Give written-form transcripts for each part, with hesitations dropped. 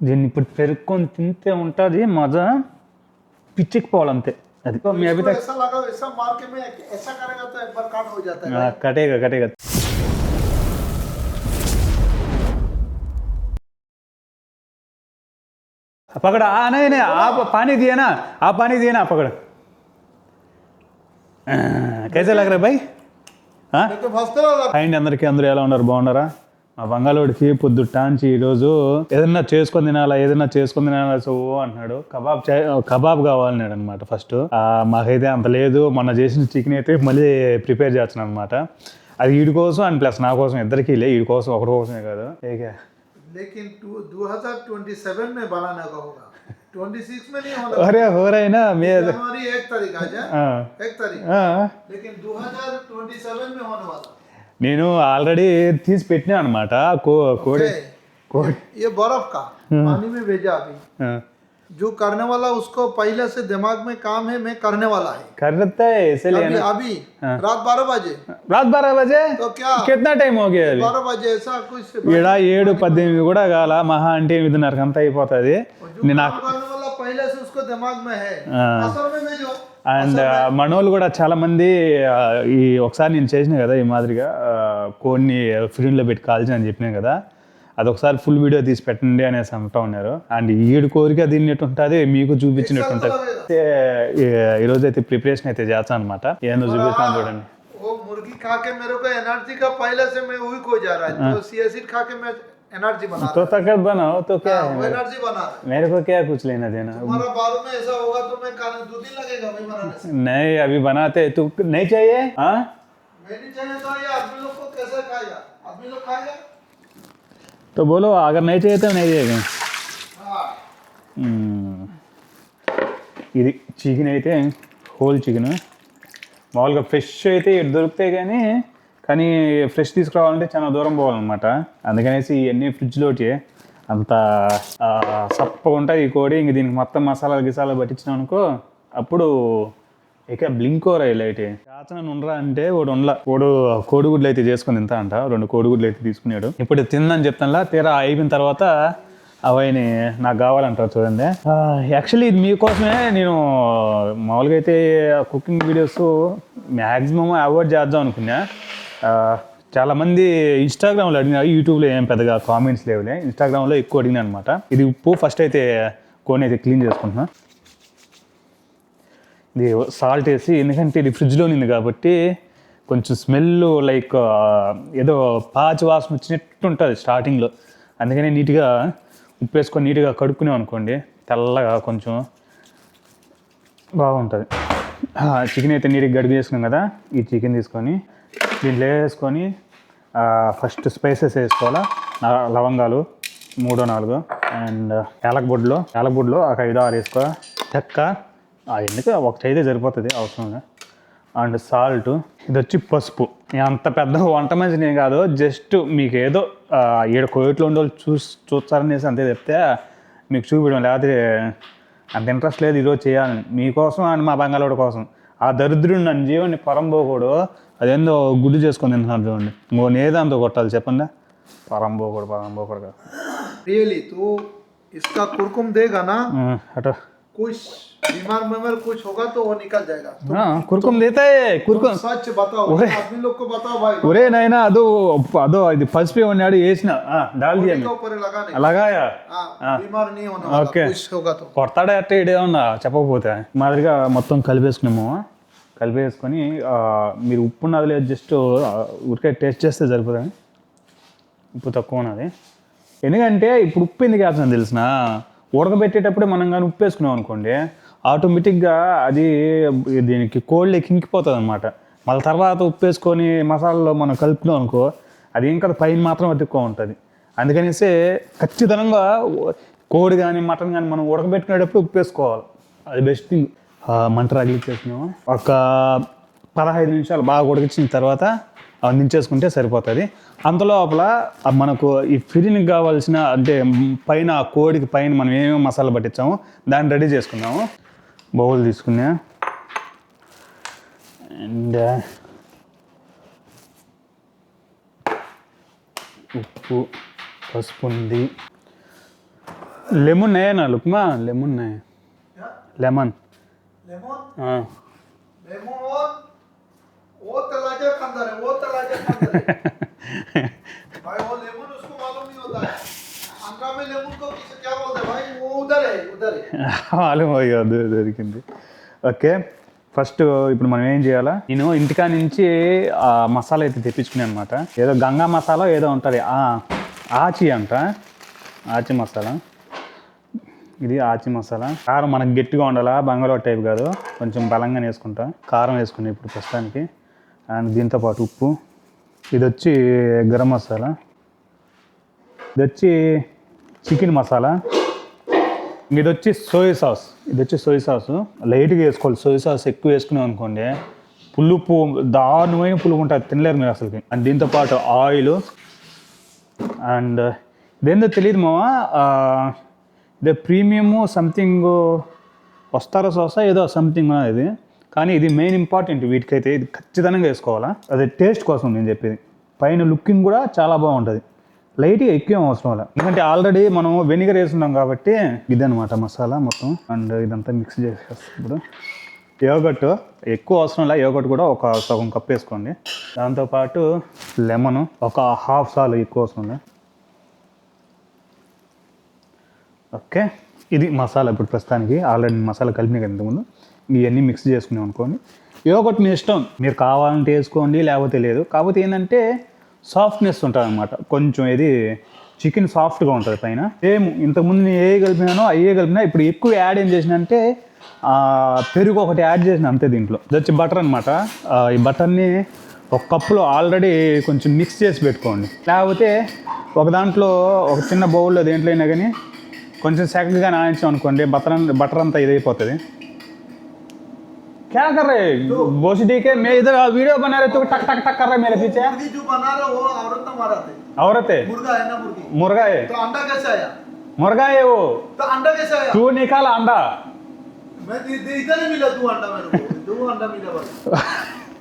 దీన్ని ఇప్పుడు పెరుక్కొని తింటే ఉంటుంది మజా పిచ్చికిపోవాలంతే అది మీ అభిప్రాయం ऐसा लगा ऐसा मार के मैं ऐसा करेगा तो एक बार काट हो जाता है भाई। कटेगा कटेगा पकड़ नहीं नहीं आप पानी दिए ना आप पानी दिए ना पकड़ कैसे लग रहा है भाई हाँ तो फंसते रहो అండ్ అందరికీ అందరూ ఎలా ఉన్నారు బాగున్నారా మా బంగాళోడికి పొద్దుటాంచి ఈరోజు ఏదన్నా చేసుకొని తినాలా సో అంటున్నాడు కబాబ్ కావాలన్నాడు అనమాట ఫస్ట్ మాకైతే అంత లేదు మొన్న చేసిన చికెన్ అయితే మళ్ళీ ప్రిపేర్ చేస్తున్నాను అనమాట అది వీడి కోసం అండ్ ప్లస్ నా కోసం ఇద్దరికి వీడి కోసం ఒకటి కోసమే కాదు लेकिन 2027 में बनाने का होगा 26 में नहीं होना। अरे हो रहा है ना मैं जनवरी 1 तारीख आज है 1 तारीख लेकिन 2027 में होने वाला। నేను ఆల్రెడీ తీసి పెట్టినా అనమాట కోడి ये बर्फ का पानी में भेजा अभी जो करने वाला उसको पहले से दिमाग में काम है मैं करने वाला है करता है इसलिए अभी रात 12 बजे तो क्या कितना टाइम हो गया अभी 12 बजे ऐसा कुछ ఈడ 7-18 కూడా కాల మహా అంటే 8:30 అంతా అయిపోతుంది करने वाला पहले से उसको दिमाग में है असर में भेजो। అండ్ మనోళ్ళు కూడా చాలా మంది ఈ ఒకసారి నేను చేసిన కదా ఈ మాదిరిగా కోడిని ఫ్రిడ్జ్లో పెట్టి కాల్చి అని చెప్పినాను కదా అదొకసారి ఫుల్ వీడియో తీసి పెట్టండి అనేసి అంటూ ఉన్నారు అండ్ ఈడు కోరిక తిన్నట్టు ఉంటుంది మీకు చూపించినట్టు ఉంటుంది ఈరోజు అయితే ప్రిపరేషన్ అయితే చేస్తాను అనమాట ఏందో చూపిస్తాను చూడండి वो मुर्गी खा के मेरे को एनर्जी का पहले से मैं वीक हो जा रहा है तो सी एसिड खा के मैं एनर्जी बना तो ताकत बनाओ तो क्या है एनर्जी बना मेरे को क्या कुछ लेना देना तुम्हारा बाद में ऐसा होगा तो मैं 2 दिन लगेगा भाई बनाने से। नहीं अभी बनाते तू नहीं चाहिए हाँ मैं नहीं चाहिए तो ये आदमी लोग को कैसे खाएगा आदमी लोग खाएगा तो बोलो अगर नहीं चाहिए तो नहीं देगा ఇది చికెన్ అయితే హోల్ చికెన్ మామూలుగా ఫ్రెష్ అయితే ఇటు దొరుకుతాయి కానీ ఫ్రెష్ తీసుకురావాలంటే చాలా దూరం పోవాలన్నమాట అందుకనేసి ఇవన్నీ ఫ్రిడ్జ్లోకి అంత సప్పగా ఉంటాయి ఈ కోడి ఇంక దీనికి మొత్తం మసాలా పట్టించినాం అనుకో అప్పుడు ఇక బ్లింకో రైలు అయితే చాచన ఉండరా అంటే ఓడు కోడిగుడ్లు అయితే చేసుకుని తింటా అంట 2 కోడిగుడ్లు అయితే తీసుకున్నాడు ఇప్పుడు తిందని చెప్తానులా తీరా అయిపోయిన తర్వాత అవన్నీ నాకు కావాలంటారు చూడండి యాక్చువల్లీ ఇది మీకోసమే నేను మామూలుగా అయితే కుకింగ్ వీడియోస్ మ్యాక్సిమం అవాయిడ్ చేద్దాం అనుకున్నా చాలామంది ఇన్స్టాగ్రామ్లో అడిగినారు యూట్యూబ్లో ఏం పెద్దగా కామెంట్స్ లేవులే ఇన్స్టాగ్రామ్లో ఎక్కువ అడిగినా అనమాట ఇది ఉప్పు ఫస్ట్ అయితే కోడిని అయితే క్లీన్ చేసుకుంటున్నా ఇది సాల్ట్ వేసి ఎందుకంటే ఇది ఫ్రిడ్జ్లో ఉంది కాబట్టి కొంచెం స్మెల్ లైక్ ఏదో పాచి వాసన వచ్చినట్టు ఉంటుంది స్టార్టింగ్లో అందుకనే నీట్గా ఉప్పు వేసుకొని నీట్గా కడుక్కునేం అనుకోండి తెల్లగా కొంచెం బాగుంటుంది చికెన్ అయితే నీట్గా గడిగి చేసుకున్నాం కదా ఈ చికెన్ తీసుకొని దీంట్లో వేసుకొని ఫస్ట్ స్పైసెస్ వేసుకోవాలా లవంగాలు 3-4 అండ్ యాలకబుడ్లో ఒక 5-6 వేసుకో చెక్క ఎందుకు ఒకటి అయితే సరిపోతుంది అవసరంగా అండ్ సాల్ట్ ఇది వచ్చి పసుపు అంత పెద్ద వంట మనిషి నేను కాదు జస్ట్ మీకు ఏదో 7 కోట్లు ఉండేవాళ్ళు చూస్తారనేసి అంతే చెప్తే మీకు చూపించడం లేకపోతే అంత ఇంట్రెస్ట్ లేదు ఈరోజు చేయాలని మీకోసం అండ్ మా బంగాళోడి కోసం ఆ దరిద్రుడు నన్ను జీవన్ని పరంపోకూడదు అదేందో గుడ్డు చేసుకొని తింటున్నాను చూడండి నేదంతో కొట్టాలి చెప్పండి పరంపోకూడదు కాదు रियली तो इसका कुरकुम देगा ना अटो कुछ बीमार कुछ होगा तो वो निकल जाएगा हाँ कुरकुम देता है कुरकुम सच बताओ आदमी लोग को बताओ भाई ఒరే నాయనా అదో ఇది పసుపు ఉన్నాడు వేసిన डाल दिया के ऊपर लगाने लगाया बीमार नहीं होना वाला कुछ होगा तो కొడతాడే అట్టే ఇడేమన్నా చెప్పకపోతే మాదిరిగా మొత్తం కలిపేసుకున్నాము కలిపేసుకొని మీరు ఉప్పు ఉన్నది లేదు జస్ట్ ఉరికే టేస్ట్ చేస్తే సరిపోతుంది ఉప్పు తక్కువ ఉన్నది ఎందుకంటే ఇప్పుడు ఉప్పు ఎందుకు వేస్తాను తెలిసిన ఉడకబెట్టేటప్పుడే మనం కానీ ఉప్పు వేసుకున్నాం అనుకోండి ఆటోమేటిక్గా అది దీనికి కోల్డ్ కింకిపోతుంది అనమాట మళ్ళీ తర్వాత ఉప్పు వేసుకొని మసాలాలో మనం కలుపుకున్నాం అనుకో అది ఇంకా పైన మాత్రం అతుక్కువ ఉంటుంది అందుకనేసి ఖచ్చితంగా కోడి కానీ మటన్ కానీ మనం ఉడకబెట్టుకునేటప్పుడు ఉప్పు వేసుకోవాలి అది బెస్ట్ థింగ్ మంట రగిలిచ్చేసినాము ఒక 15 నిమిషాలు బాగా ఉడికించిన తర్వాత దించేసుకుంటే సరిపోతుంది అంతలోపల మనకు ఈ ఫిరినికి కావాల్సిన అంటే పైన కోడికి పైన మనం ఏమేమి మసాలా పట్టించామో దాన్ని రెడీ చేసుకున్నాము బౌల్ తీసుకున్నా అండ్ ఉప్పు పసుపు ఉంది लेमन है ना लुकमा लेमन है क्या लेमन लेमन हाँ लेमन वो तलाजा खानदार है वो तलाजा खानदार है भाई वो लेमन उसको मालूम नहीं होता है आंध्रा में लेमन को किसे क्या बोलते हैं भाई वो उधर है మాలూమ్ దొరికింది ఓకే ఫస్ట్ ఇప్పుడు మనం ఏం చేయాలా నేను ఇంటికా నుంచి ఆ మసాలా అయితే తెప్పించుకున్నాను అనమాట ఏదో గంగా మసాలా ఏదో ఉంటుంది ఆచి అంట ఆచి మసాలా ఇది ఆచి మసాలా కారం మనకు గట్టిగా ఉండాలా బంగాళూరు టైప్ కాదు కొంచెం బలంగా వేసుకుంటా కారం వేసుకున్నాను ఇప్పుడు ప్రస్తుతానికి అండ్ దీంతో పాటు ఉప్పు ఇది వచ్చి గరం మసాలా ఇది వచ్చి చికెన్ మసాలా ఇది వచ్చి సోయా సాస్ లైట్గా వేసుకోవాలి సోయా సాస్ ఎక్కువ వేసుకున్నాం అనుకోండి పులుపు దారుణమైన పులుపు ఉంటుంది తినలేరు మీరు అసలుకి అండ్ దీంతోపాటు ఆయిల్ అండ్ ఇదేందో తెలియదు మావా ఇదే ప్రీమియము సంథింగ్ వస్తారా సాసా ఏదో సంథింగ్ ఇది కానీ ఇది మెయిన్ ఇంపార్టెంట్ వీటికైతే ఇది ఖచ్చితంగా వేసుకోవాలా అది టేస్ట్ కోసం నేను చెప్పేది పైన లుకింగ్ కూడా చాలా బాగుంటుంది లైట్గా ఎక్కువ అవసరం వల్ల ఎందుకంటే ఆల్రెడీ మనం వెనిగర్ వేస్తున్నాం కాబట్టి ఇదనమాట మసాలా మొత్తం అండ్ ఇదంతా మిక్స్ చేసేస్తాం ఇప్పుడు యోగట్ ఎక్కువ అవసరం లే యోగట్ కూడా ఒక సగం కప్ వేసుకోండి దాంతోపాటు లెమన్ ఒక హాఫ్ సాల్ ఎక్కువ అవసరం లే ఓకే ఇది మసాలా ఇప్పుడు ప్రస్తుతానికి ఆల్రెడీ మసాలా కలిపినాయి కదా ఇంతకుముందు ఇవన్నీ మిక్స్ చేసుకున్నాం అనుకోండి యోగట్ మీ ఇష్టం మీరు కావాలంటే వేసుకోండి లేకపోతే లేదు కాకపోతే ఏంటంటే సాఫ్ట్నెస్ ఉంటుంది అనమాట కొంచెం ఇది చికెన్ సాఫ్ట్గా ఉంటుంది పైన సేమ్ ఇంతకుముందు నేను ఏ కలిపినానో అయ్యే కలిపినా ఇప్పుడు ఎక్కువ యాడ్ ఏం చేసిన అంటే పెరుగు ఒకటి యాడ్ చేసిన అంతే దీంట్లో ఇది వచ్చి బటర్ అనమాట ఈ బటర్ని ఒక కప్పులో ఆల్రెడీ కొంచెం మిక్స్ చేసి పెట్టుకోండి లేకపోతే ఒక దాంట్లో ఒక చిన్న బౌల్లో దేంట్లో అయినా కానీ కొంచెం సెకండ్గా నానించాం అనుకోండి బటర్ అంతా ఇదైపోతుంది क्या कर रहे बोसडी के मैं इधर वीडियो बना रहे तो टक टक टक कर रहे मेरे पीछे मुर्गी जो बना रहे वो औरत ने मारा थे औरत है मुर्गा है ना मुर्गी मुर्गा है तो अंडा कैसे आया मुर्गा है वो तो अंडा कैसे आया तू निकाला अंडा मैं इधर ही मिला तू अंडा मेरे को दो अंडा मिला बस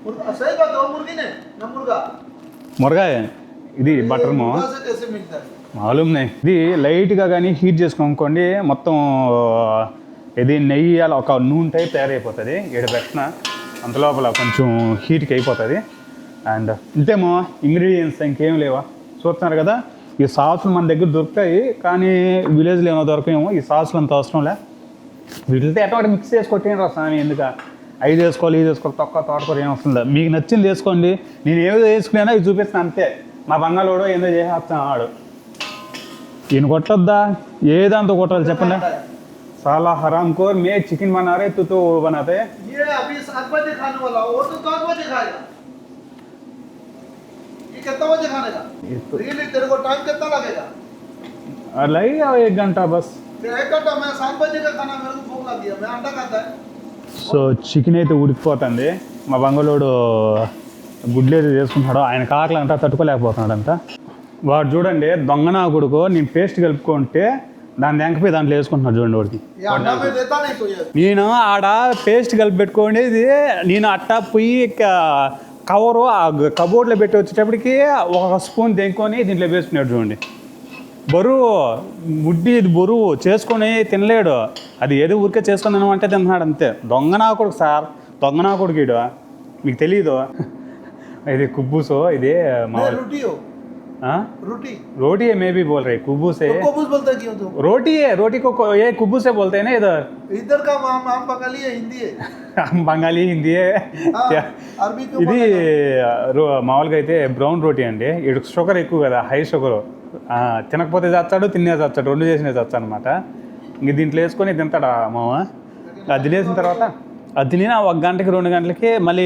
मुर्गा सही बात है वो मुर्गी ने ना मुर्गा मुर्गा है ఇది బటర్ మో मुर्गा से कैसे मिलता है మాలూమ్ నే ఇది లైట్గా కానీ హీట్ చేసుకోనుకోండి మొత్తం ఇది నెయ్యి అలా ఒక నూనె టైప్ తయారైపోతుంది పెట్టిన అంత లోపల కొంచెం హీట్కి అయిపోతుంది అండ్ ఇంతేమో ఇంగ్రీడియంట్స్ ఇంకేం లేవా చూస్తున్నారు కదా ఈ సాసులు మన దగ్గర దొరుకుతాయి కానీ విలేజ్లో ఏమో దొరకమేమో ఈ సాసులు అంత అవసరం లే వీటితో ఎట్లా మిక్స్ చేసుకొట్టేం రా స్వామి ఎందుక ఐదు వేసుకోవాలి ఇది వేసుకోవాలి తోటకూర ఏం అవసరం లేదు మీకు నచ్చింది వేసుకోండి నేను ఏదో వేసుకున్నానో ఇది చూపిస్తాను అంతే మా బంగాళోడో ఏందో చేసేస్తాను ఆడు ఈయన కొట్టొద్దా ఏదంతా కొట్టాలి చెప్పండి साला हरामखोर मैं चिकन बना रहे तो वो बनाते हैं ये अभी 7 बजे खाने वाला वो तो 7 बजे खाएगा ये कितना बजे खाने का रियली तेरे को टाइम कितना लगेगा लगेगा 1 घंटा बस फिर 1 घंटा मैं 7 बजे का खाना मेरे को भूख लगी है मैं अंडा खाता है సో చికెన్ అయితే ఉడికిపోతుంది మా బంగాళోడు గుడ్లు అయితే చేసుకుంటున్నాడు ఆయన కాకలు అంతా తట్టుకోలేకపోతున్నాడంట వాడు చూడండి దొంగనా కొడుకు నేను పేస్ట్ కలుపుకుంటే దాన్ని ఎంకపోయి దాంట్లో వేసుకుంటున్నాడు చూడండి వాడికి నేను ఆడ పేస్ట్ కలిపి పెట్టుకోండి ఇది నేను అట్టా పొయ్యి కవరు ఆ కబోర్డ్లో పెట్టి వచ్చేటప్పటికి ఒక స్పూన్ తెంకొని దీంట్లో వేసుకున్నాడు చూడండి బరువు ముడ్డి ఇది బరువు చేసుకొని తినలేడు అది ఏదో ఊరికే చేసుకొని అంటే తింటున్నాడు అంతే దొంగనా కొడుకు సార్ దొంగనా కొడుకు ఇడు మీకు తెలీదు ఇది కుబ్బూసు ఇది रोटी रोटी है मैं भी बोल रही कुब्बूस है तो कुब्बूस बोलता क्यों तुम रोटी है रोटी को ये कुब्बूस से बोलते हैं ना इधर का हम बंगाली है हिंदी है हम बंगाली हिंदी है अरबी ఇది మామూలుగా అయితే బ్రౌన్ రోటీ అండి ఇటు షుగర్ ఎక్కువ కదా హై షుగర్ తినకపోతే చచ్చాడు తినే చచ్చాడు రెండు చేసినే చచ్చా అనమాట ఇంక దీంట్లో వేసుకొని తింటాడా మామ అది తినేసిన తర్వాత అది తిని 1 గంటకి 2 గంటలకి మళ్ళీ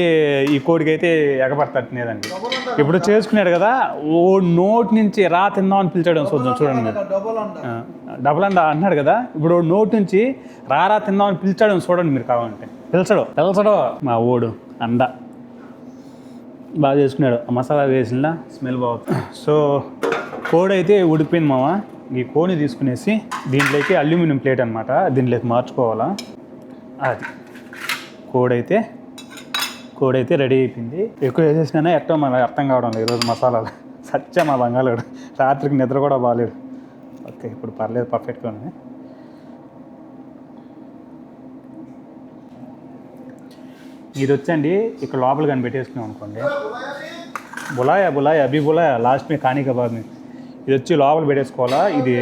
ఈ కోడికి అయితే ఎగబడతాడు తినేదానికి ఇప్పుడు చేసుకున్నాడు కదా ఓ నోటి నుంచి రా తిందామని పిలిచాడు చూడండి డబుల్ అండా అన్నాడు కదా ఇప్పుడు నోటి నుంచి రా తిందామని పిలిచాడు చూడండి మీరు కావాలంటే పిలిచడు మా ఓడు అండ బాగా చేసుకున్నాడు మసాలా వేసిన స్మెల్ బాగుంది సో కోడి అయితే ఉడిపోయింది మామ ఈ కోడిని తీసుకునేసి దీంట్లోకి అల్యూమినియం ప్లేట్ అనమాట దీంట్లోకి మార్చుకోవాలా అది కోడైతే రెడీ అయిపోయింది ఎక్కువ వేసేసినా ఎట్టో మనకు అర్థం కావడం లేదు ఈరోజు మసాలాలు సచ్చా మా బంగాళోడు రాత్రికి నిద్ర కూడా బాగాలేడు ఓకే ఇప్పుడు పర్లేదు పర్ఫెక్ట్గా ఉంది ఇది వచ్చండి ఇక్కడ లోపల కానీ పెట్టేసుకున్నాం అనుకోండి, బులాయా అభి బులాయా లాస్ట్ మీ కానీ కబాద్ మీ ఇది వచ్చి లోపల పెట్టేసుకోవాలా. ఇది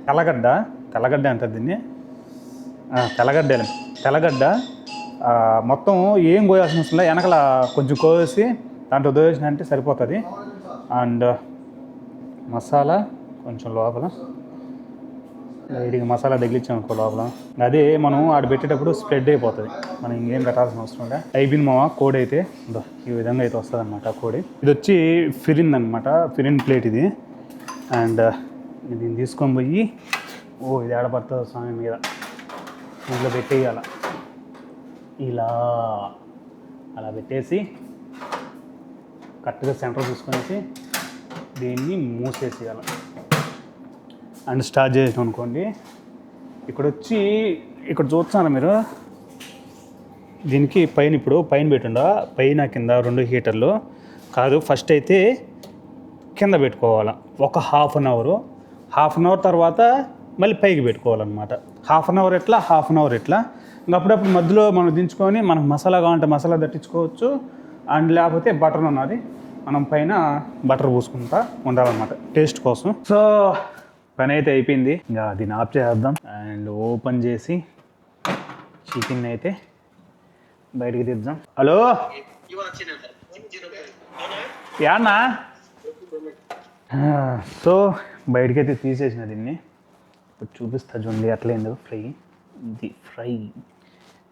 తెల్లగడ్డ అంటారు దీన్ని, తెల్లగడ్డ మొత్తం ఏం కోయాల్సిన అవసరం లేదు, వెనకల కొంచెం కోసి దాంట్లో దోసిన అంటే సరిపోతుంది. అండ్ మసాలా కొంచెం లోపల లైట్గా మసాలా తగిలించామనుకో లోపల, అదే మనం ఆడ పెట్టేటప్పుడు స్ప్రెడ్ అయిపోతుంది, మనం ఇంకేం పెట్టాల్సిన అవసరం లేదు. అయిపోయింది మామ కోడి అయితే ఈ విధంగా అయితే వస్తుంది అనమాట కోడి. ఇది వచ్చి ఫిరిన్ అనమాట, ఫిరిన్ ప్లేట్ ఇది. అండ్ దీన్ని తీసుకొని పోయి ఇది ఆడపడుతుంది స్వామి మీద ఇంట్లో పెట్టేయాల, ఇలా అలా పెట్టేసి కరెక్ట్గా సెంటర్ చూసుకొనేసి దీన్ని మూసేసేయాలి. అండ్ స్టార్ట్ చేసాం అనుకోండి. ఇక్కడ చూస్తాను మీరు, దీనికి ఇప్పుడు పైన పెట్టుండా, పైన కింద 2 హీటర్లు కాదు. ఫస్ట్ అయితే కింద పెట్టుకోవాలి ఒక హాఫ్ అన్ అవర్ తర్వాత మళ్ళీ పైకి పెట్టుకోవాలన్నమాట. హాఫ్ అన్ అవర్ ఎట్లా అప్పుడప్పుడు మధ్యలో మనం దించుకొని మనకు మసాలా కావాలంటే మసాలా దట్టించుకోవచ్చు. అండ్ లేకపోతే బటర్ ఉన్నది, మనం పైన బటర్ పూసుకుంటా ఉండాలన్నమాట టేస్ట్ కోసం. సో పని అయితే అయిపోయింది, ఇంకా దీన్ని ఆఫ్ చేద్దాం. అండ్ ఓపెన్ చేసి చికెన్ అయితే బయటికి తీద్దాం. హలో యాన్నా, సో బయటికి అయితే తీసేసిన దీన్ని. ఇప్పుడు చూపిస్తా చూడండి అట్లయిందో ఫ్రై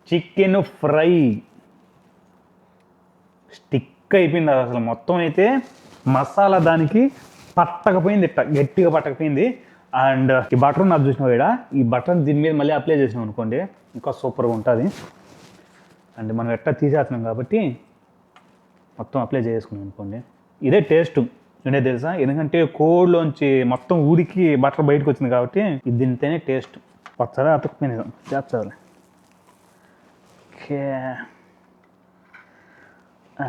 చికెన్ ఫ్రై స్టిక్ అయిపోయింది అసలు మొత్తం అయితే. మసాలా దానికి పట్టకపోయింది, గట్టిగా పట్టకపోయింది. అండ్ ఈ బటర్ ఉన్నది చూసినావు ఇక్కడ, ఈ బటర్ దీని మీద మళ్ళీ అప్లై చేసినాం అనుకోండి ఇంకా సూపర్గా ఉంటుంది. అండ్ మనం ఎట్లా తీసేస్తున్నాం కాబట్టి మొత్తం అప్లై చేసుకున్నాం అనుకోండి, ఇదే టేస్ట్ ఉండే తెలుసా. ఎందుకంటే కోడ్లోంచి మొత్తం ఊరికి బటర్ బయటకు వచ్చింది కాబట్టి ఇది తింటేనే టేస్ట్. పచ్చగా అతుక్కుపోయింది చేస్తాలి. ఓకే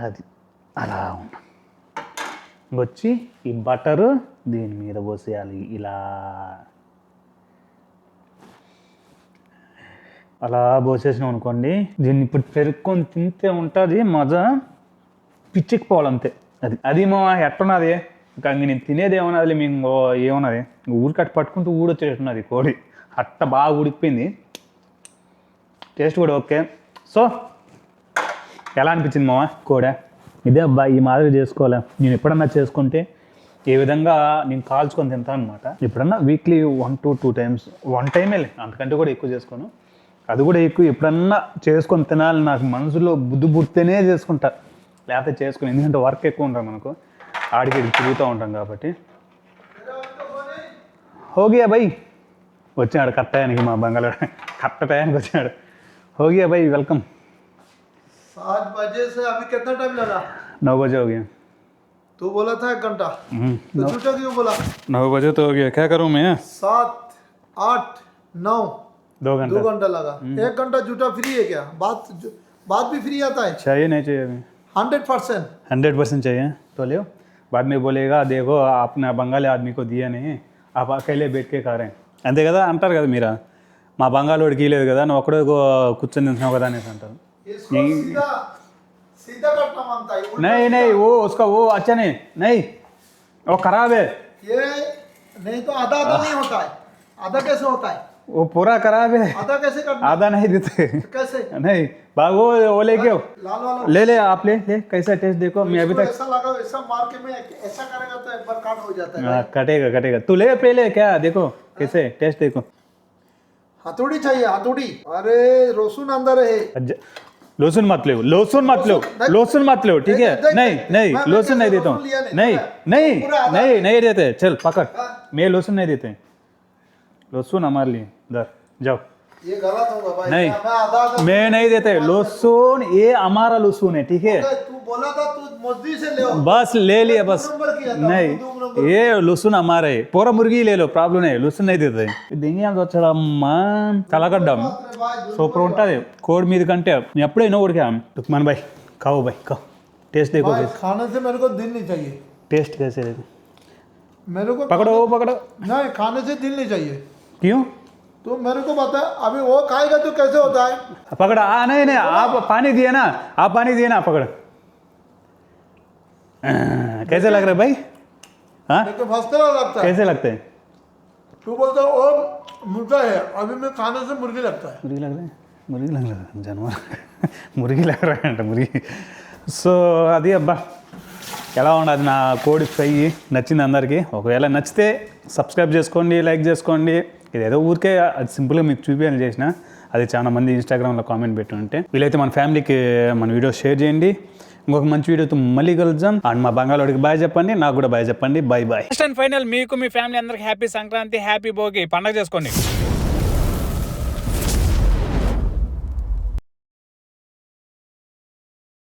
అది అలా ఉంటాం. వచ్చి ఈ బటరు దీని మీద పోసేయాలి, ఇలా అలా పోసేసినాం అనుకోండి. దీన్ని ఇప్పుడు పెరుక్కొని తింటే ఉంటుంది మజా, పిచ్చెక్కిపోవాలంతే. అది మా ఎట్టున్నది ఇంకా నేను తినేది ఏమన్నది మేము ఏమన్నది ఊరికట్టు పట్టుకుంటూ ఊడొచ్చేట్టున్నది కోడి, అట్ట బాగా ఉడికిపోయింది. టేస్ట్ కూడా ఓకే. సో ఎలా అనిపించింది మామ కోడి? ఇదే అబ్బా ఈ మాదిరి చేసుకోవాలి. నేను ఎప్పుడన్నా చేసుకుంటే ఏ విధంగా నేను కాల్చుకొని తింటాను అనమాట. ఎప్పుడన్నా వీక్లీ 1 to 2 times, 1 time అంతకంటే కూడా ఎక్కువ చేసుకోను. అది కూడా ఎక్కువ ఎప్పుడన్నా చేసుకొని తినాలి నాకు మనసులో బుద్ధి పుడితేనే చేసుకుంటా, లేకపోతే చేసుకుని. ఎందుకంటే వర్క్ ఎక్కువ ఉంటాం మనకు, ఆడికి తిరుగుతూ ఉంటాం కాబట్టి. హోగియా భయ్ వచ్చాడు కరెక్ట్ టయానికి, మా బంగాళ కరెక్ట్ టయానికి వచ్చాడు. హోగియా భయ్ వెల్కమ్. 7 बजे से अभी कितना टाइम लगा? 9 बजे हो गया. तू बोला था 1 घंटा, तो झूठा क्यों बोला? 9 बजे तो हो गया, क्या करूँ मैं? 7, 8, 9 2 घंटा लगा. 1 घंटा झूठा फ्री है क्या? बात भी फ्री आता है? चाहिए नहीं चाहिए अभी? 100% चाहिए तो ले. बाद में बोलेगा देखो आपने बंगाली आदमी को दिया नहीं, आप अकेले बैठ के खा रहे हैं. అంతే కదా అంటారు కదా మీరు, మా బంగాళోడికి ఇవ్వలేదు కదా, నువ్వు ఒక్కడే కూర్చొని తింటున్నావు కదా అనేసి అంటారు. इसको सीधा कटना मांगता है. नहीं वो उसका वो अच्छा नहीं वो खराब है. ये नहीं तो आधा नहीं होता है. आधा कैसे होता है? वो पूरा खराब है. आधा कैसे करना? आधा नहीं देते. कैसे नहीं बाबू वो लेके लाल वाला ले आप ले कैसा टेस्ट देखो. मैं अभी तक ऐसा लगा वैसा मार के मैं ऐसा करेगा तो एक बार काट हो जाता है. कटेगा तू ले पहले क्या देखो कैसे टेस्ट देखो. हथौड़ी चाहिए हथौड़ी. अरे लहसुन अंदर है. लहसुन मत लो ठीक है. नहीं लहसुन नहीं देता हूँ. नहीं देते. चल पकड़, मैं लहसुन नहीं देते. लहसुन हमारे लिए इधर जाओ. ये गलत होगा भाई. नहीं आधा मैं नहीं देते लहसुन, ये हमारा लहसुन है ठीक है. तू बोला था तू मजदूरी से ले. बस ले लिया बस. नहीं ये लहसुन हमारा है, पूरा मुर्गी ले लो प्रॉब्लम नहीं, लहसुन नहीं देते. దింగి అంత వచ్చాడమ్మా తలగడ్డం సూపర్ ఉంటుంది కోడి మీద కంటే. నేను ఎప్పుడూ ఎన్నో కొడికా తుక్మాన్ భాయ్ खाओ भाई खाओ टेस्ट देखो. खाने से मेरे को दिल नहीं चाहिए. टेस्ट कैसे देखो. मेरे को पकड़ो नहीं, खाने से दिल नहीं चाहिए. क्यों? तू मेरे को बता अभी वो खाएगा तो कैसे होता है पकड़ नहीं नहीं आप पानी दिए ना आप पानी दिए ना पकड़ कैसे लग रहे भाई हाँ लेकिन फर्स्ट क्लास लगता है कैसे लगते हैं तू बोलता है वो मुर्गा है अभी मैं खाने से मुर्गी लगता है मुर्गी लग रहा है मुर्गी लग रहा है जानवर మురిగి లేకరాయంట మురిగి సో అది అబ్బా ఎలా ఉండదు నా కోడి ఫ్రై నచ్చింది అందరికీ ఒకవేళ నచ్చితే సబ్స్క్రైబ్ చేసుకోండి లైక్ చేసుకోండి ఇది ఏదో ఊరికే అది సింపుల్గా మీకు చూపించాలని చేసిన అది చాలా మంది ఇన్స్టాగ్రామ్లో కామెంట్ పెట్టి ఉంటే వీలైతే మన ఫ్యామిలీకి మన వీడియో షేర్ చేయండి ఇంకొక మంచి వీడియోతో మళ్ళీ కలుద్దాం అండ్ మా బంగాళవాడికి బాయ్ చెప్పండి నాకు కూడా బాయ్ చెప్పండి bye bye first and final మీకు మీ ఫ్యామిలీ అందరికి హ్యాపీ సంక్రాంతి హ్యాపీ భోగి పండగ చేసుకోండి